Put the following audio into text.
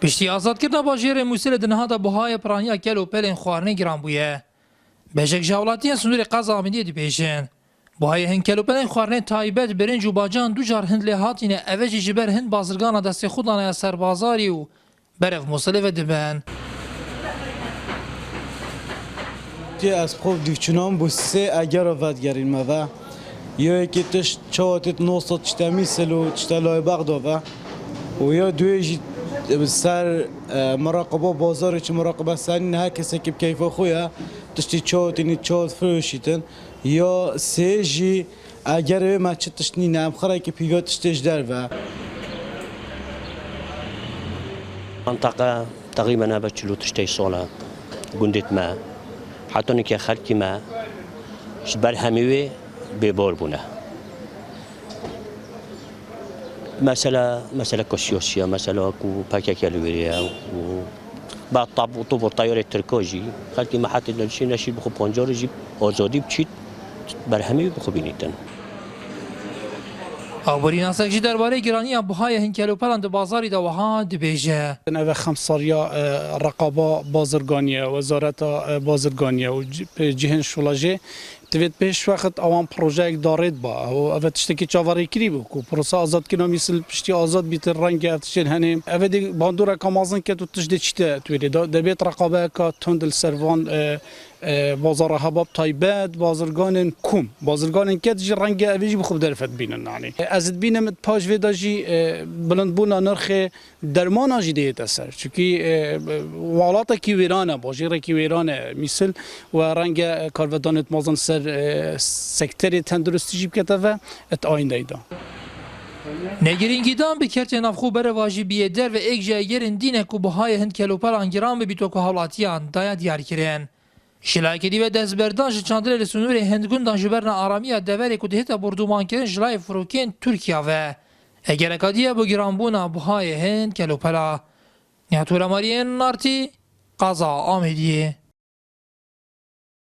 پشتی آزادکردنا باژێرê Mwîslê di nihata buhaya piraniya gel û pelên xwarinê giran bûye. Bêjek ji hewlatiyên Snûrê Qeza Amîdiyê dibêjin. Buhayê hin kelûpelên xwarinê taybet birînc û bacan du car hind lê hatîne ev jî ji ber hin bazirgana destêxûdana ya serbazarî û berev Mwîslê ve dibin. از خوب دیوچنان بوسه اگر آفت گرین موا یا یکی تش چهاتت نوستاد چتمی سلو چتلای بغداوه و یا دوی جی سر مراقبه بازار چه مراقبه سرین هر کسی که کیفا خویا تشتی چهاتینی چهات فروشیتن یا سه جی اگر ما چه تشنی نمخره که پیگاه تشتش در و منطقة تقريبا أنا بتشلو تشتي صولة قندت ما حتى إنك خلقي ما شبر هميوي ببار بونه مثلا كوسيوسيا مثلا كو باكا كالوريا و بعد طب الطيارة التركوجي خلقي ما حتى نشي نشي بخو بانجار جيب آزادي بچيت بر هميوي بخو بينيتن Avborînasek jî derbarê giraniya buhayê hin kelûpelan di bazarî de wiha dibêje. Ev xemsariya reqaba bazirganiye wezareta bazirganiye û cihên şolajê divêt pêş wext awan projeyek darêt ba ev tiştekî çavarêkirî bû ku prosa azadkirina Mwîsl piştî azad bîtir rengê ev tiştên henê ev dê bandoreka mezin ket û tiştê çîte twêrê debêt reqabeyeka tund li ser van bazara hebab taybet bazirganên kum bazirganên ket jî rengê evê jî bi xwe bi derfet bînin yanî ez dibînim paş vê de jî bilindbûna nirxê dermana jî dihête ser çunkî welatekî wêran e bajêrekî wêran e Mwîsl we renge karvedanên mezin ser sekterê tenduristî jî bikete ve et ayîndeyê da. Negirîngîdan bi kertên navxwe bereva jî biyê der ve êk ji egerên dînek û buhayê hin kelûpelan giran bibîto ku hewlatiyan daya diyarkirin. Şilakîdî ve dezberdan ji çandırê li Snûrê Hindgundan ji berna aramiya deverê ku dihêta bordûmankirin ji layê firokên Tirkiya ve egereka diye bu giranbûna buhayê hin kelûpela. Nihat Hûremariyên Nartî, Qeza Amêdiyê.